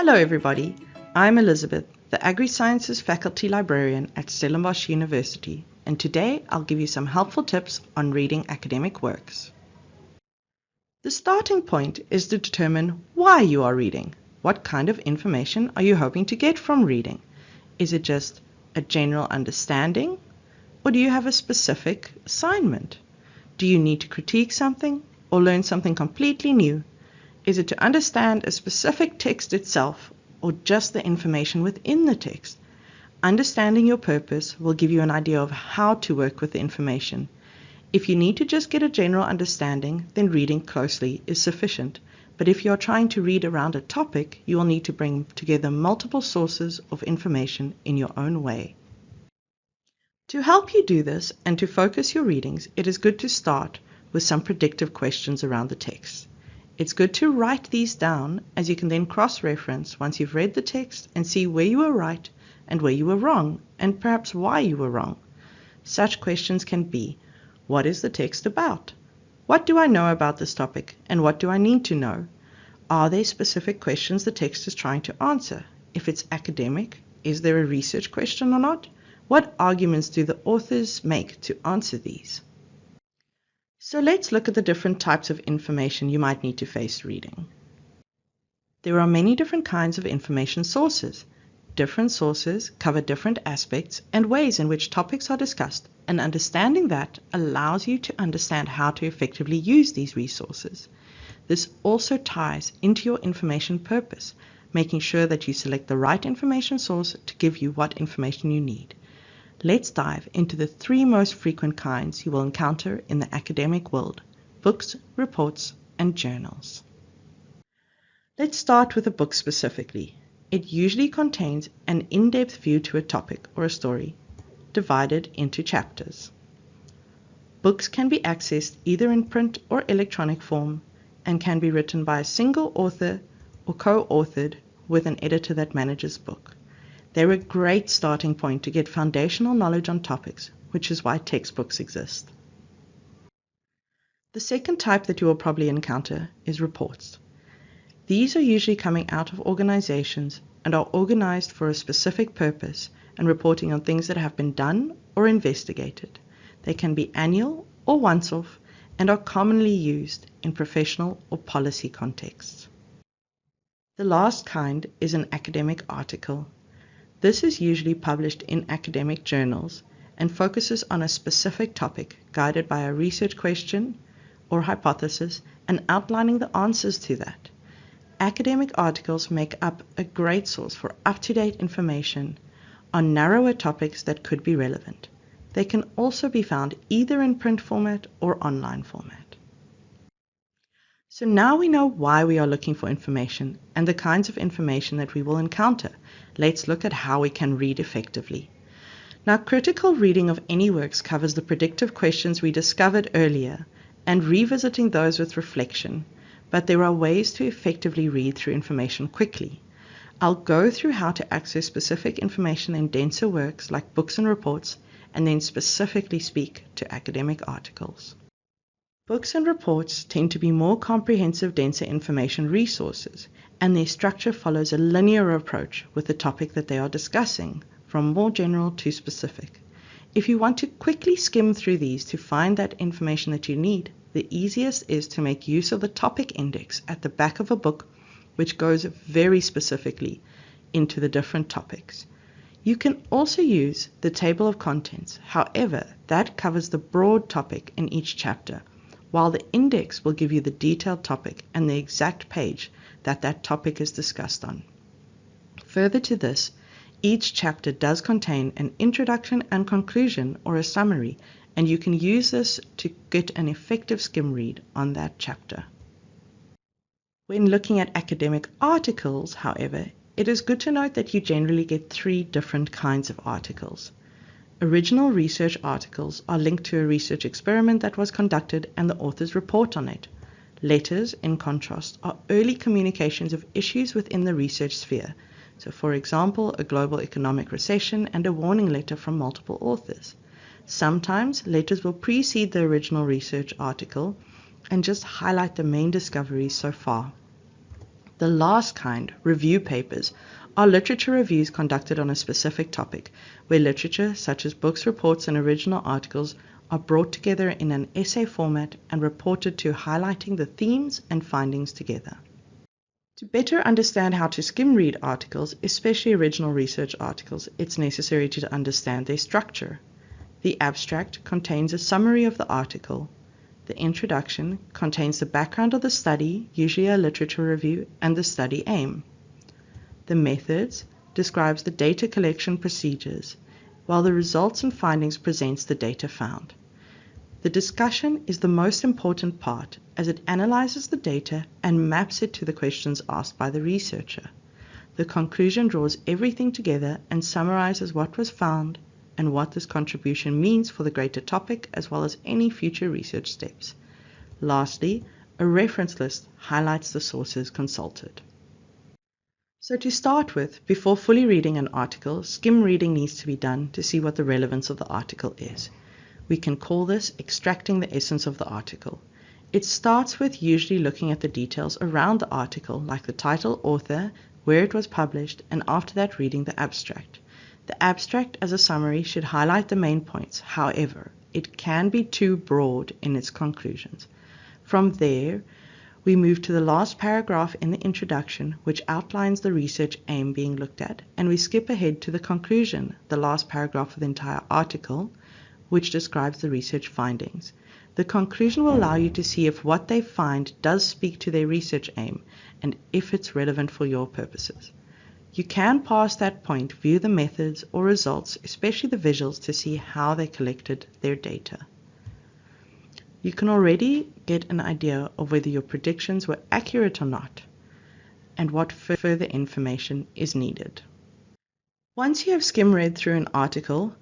Hello everybody, I'm Elizabeth, the Agri-Sciences Faculty Librarian at Stellenbosch University, and today I'll give you some helpful tips on reading academic works. The starting point is to determine why you are reading. What kind of information are you hoping to get from reading? Is it just a general understanding, or do you have a specific assignment? Do you need to critique something or learn something completely new? Is it to understand a specific text itself or just the information within the text? Understanding your purpose will give you an idea of how to work with the information. If you need to just get a general understanding, then reading closely is sufficient. But if you are trying to read around a topic, you will need to bring together multiple sources of information in your own way. To help you do this and to focus your readings, it is good to start with some predictive questions around the text. It's good to write these down, as you can then cross-reference once you've read the text and see where you were right and where you were wrong, and perhaps why you were wrong. Such questions can be: what is the text about? What do I know about this topic, and what do I need to know? Are there specific questions the text is trying to answer? If it's academic, is there a research question or not? What arguments do the authors make to answer these? So let's look at the different types of information you might need to face reading. There are many different kinds of information sources. Different sources cover different aspects and ways in which topics are discussed, and understanding that allows you to understand how to effectively use these resources. This also ties into your information purpose, making sure that you select the right information source to give you what information you need. Let's dive into the three most frequent kinds you will encounter in the academic world: books, reports, and journals. Let's start with a book specifically. It usually contains an in-depth view to a topic or a story, divided into chapters. Books can be accessed either in print or electronic form and can be written by a single author or co-authored with an editor that manages the book. They're a great starting point to get foundational knowledge on topics, which is why textbooks exist. The second type that you will probably encounter is reports. These are usually coming out of organizations and are organized for a specific purpose and reporting on things that have been done or investigated. They can be annual or once-off and are commonly used in professional or policy contexts. The last kind is an academic article. This is usually published in academic journals and focuses on a specific topic, guided by a research question or hypothesis and outlining the answers to that. Academic articles make up a great source for up-to-date information on narrower topics that could be relevant. They can also be found either in print format or online format. So now we know why we are looking for information and the kinds of information that we will encounter. Let's look at how we can read effectively. Now, critical reading of any works covers the predictive questions we discovered earlier and revisiting those with reflection, but there are ways to effectively read through information quickly. I'll go through how to access specific information in denser works like books and reports, and then specifically speak to academic articles. Books and reports tend to be more comprehensive, denser information resources, and their structure follows a linear approach with the topic that they are discussing, from more general to specific. If you want to quickly skim through these to find that information that you need, the easiest is to make use of the topic index at the back of a book, which goes very specifically into the different topics. You can also use the table of contents. However, that covers the broad topic in each chapter, while the index will give you the detailed topic and the exact page that that topic is discussed on. Further to this, each chapter does contain an introduction and conclusion or a summary, and you can use this to get an effective skim read on that chapter. When looking at academic articles, however, it is good to note that you generally get three different kinds of articles. Original research articles are linked to a research experiment that was conducted and the author's report on it. Letters, in contrast, are early communications of issues within the research sphere. So, for example, a global economic recession and a warning letter from multiple authors. Sometimes letters will precede the original research article and just highlight the main discoveries so far. The last kind, review papers, are literature reviews conducted on a specific topic, where literature such as books, reports, and original articles are brought together in an essay format and reported to, highlighting the themes and findings together. To better understand how to skim read articles, especially original research articles, it's necessary to understand their structure. The abstract contains a summary of the article. The introduction contains the background of the study, usually a literature review, and the study aim. The methods describes the data collection procedures, while the results and findings presents the data found. The discussion is the most important part, as it analyzes the data and maps it to the questions asked by the researcher. The conclusion draws everything together and summarizes what was found and what this contribution means for the greater topic, as well as any future research steps. Lastly, a reference list highlights the sources consulted. So to start with, before fully reading an article, skim reading needs to be done to see what the relevance of the article is. We can call this extracting the essence of the article. It starts with usually looking at the details around the article, like the title, author, where it was published, and after that reading the abstract. The abstract as a summary should highlight the main points. However, it can be too broad in its conclusions. From there, we move to the last paragraph in the introduction, which outlines the research aim being looked at, and we skip ahead to the conclusion, the last paragraph of the entire article, which describes the research findings. The conclusion will allow you to see if what they find does speak to their research aim and if it's relevant for your purposes. You can, past that point, view the methods or results, especially the visuals, to see how they collected their data. You can already get an idea of whether your predictions were accurate or not, and what further information is needed. Once you have skim read through an article,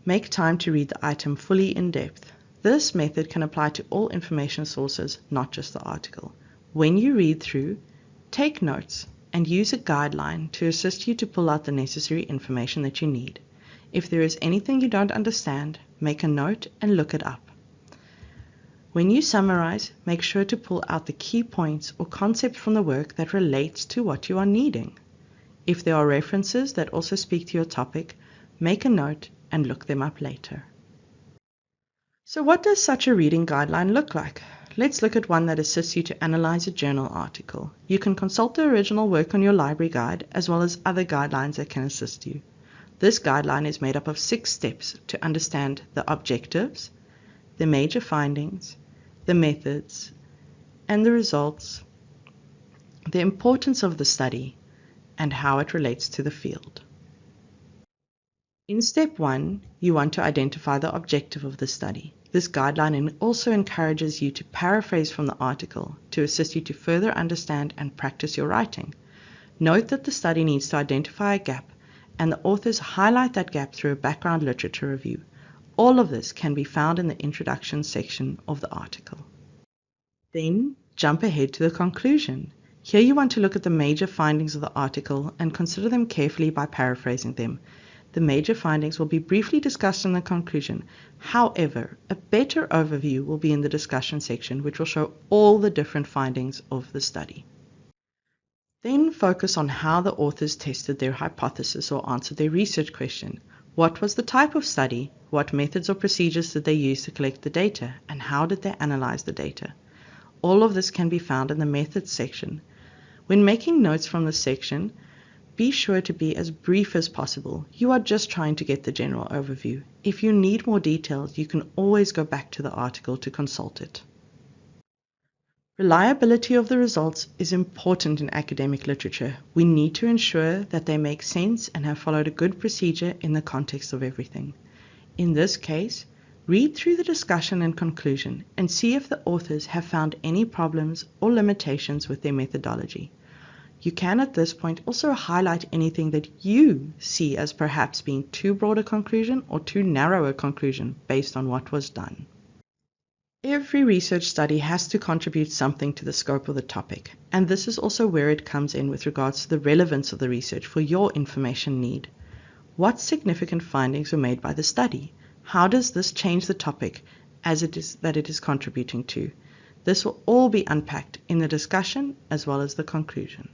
make time to read the item fully in depth. This method can apply to all information sources, not just the article. When you read through, take notes and use a guideline to assist you to pull out the necessary information that you need. If there is anything you don't understand, make a note and look it up. When you summarize, make sure to pull out the key points or concepts from the work that relates to what you are needing. If there are references that also speak to your topic, make a note and look them up later. So what does such a reading guideline look like? Let's look at one that assists you to analyze a journal article. You can consult the original work on your library guide, as well as other guidelines that can assist you. This guideline is made up of 6 steps to understand the objectives, the major findings, the methods, and the results, the importance of the study, and how it relates to the field. In step 1, you want to identify the objective of the study. This guideline also encourages you to paraphrase from the article to assist you to further understand and practice your writing. Note that the study needs to identify a gap, and the authors highlight that gap through a background literature review. All of this can be found in the introduction section of the article. Then jump ahead to the conclusion. Here you want to look at the major findings of the article and consider them carefully by paraphrasing them. The major findings will be briefly discussed in the conclusion. However, a better overview will be in the discussion section, which will show all the different findings of the study. Then focus on how the authors tested their hypothesis or answered their research question. What was the type of study? What methods or procedures did they use to collect the data? And how did they analyze the data? All of this can be found in the methods section. When making notes from this section, be sure to be as brief as possible. You are just trying to get the general overview. If you need more details, you can always go back to the article to consult it. Reliability of the results is important in academic literature. We need to ensure that they make sense and have followed a good procedure in the context of everything. In this case, read through the discussion and conclusion and see if the authors have found any problems or limitations with their methodology. You can at this point also highlight anything that you see as perhaps being too broad a conclusion or too narrow a conclusion based on what was done. Every research study has to contribute something to the scope of the topic, and this is also where it comes in with regards to the relevance of the research for your information need. What significant findings were made by the study? How does this change the topic as it is contributing to? This will all be unpacked in the discussion as well as the conclusion.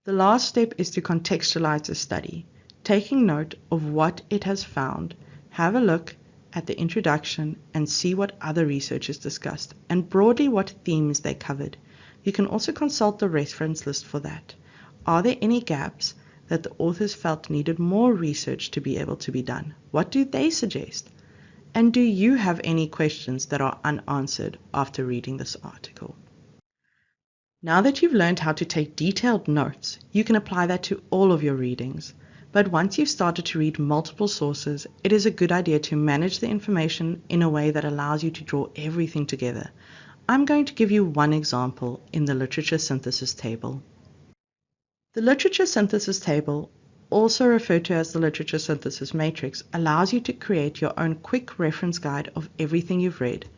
The last step is to contextualize the study, taking note of what it has found. Have a look at the introduction and see what other research is discussed and broadly what themes they covered. You can also consult the reference list for that. Are there any gaps that the authors felt needed more research to be able to be done? What do they suggest? And do you have any questions that are unanswered after reading this article? Now that you've learned how to take detailed notes, you can apply that to all of your readings. But once you've started to read multiple sources, it is a good idea to manage the information in a way that allows you to draw everything together. I'm going to give you one example in the literature synthesis table. The literature synthesis table, also referred to as the literature synthesis matrix, allows you to create your own quick reference guide of everything you've read.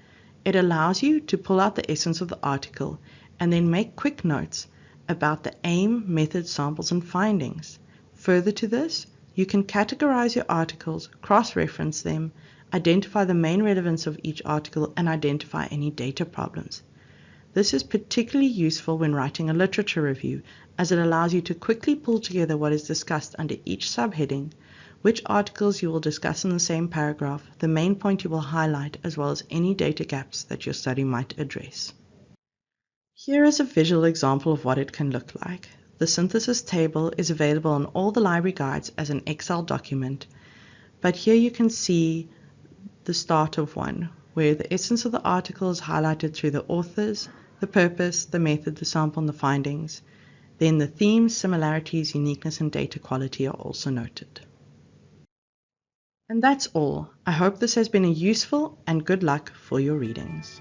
It allows you to pull out the essence of the article and then make quick notes about the aim, method, samples, and findings. Further to this, you can categorize your articles, cross-reference them, identify the main relevance of each article, and identify any data problems. This is particularly useful when writing a literature review, as it allows you to quickly pull together what is discussed under each subheading, which articles you will discuss in the same paragraph, the main point you will highlight, as well as any data gaps that your study might address. Here is a visual example of what it can look like. The synthesis table is available on all the library guides as an Excel document, but here you can see the start of one, where the essence of the article is highlighted through the authors, the purpose, the method, the sample, and the findings. Then the themes, similarities, uniqueness, and data quality are also noted. And that's all. I hope this has been useful, and good luck for your readings.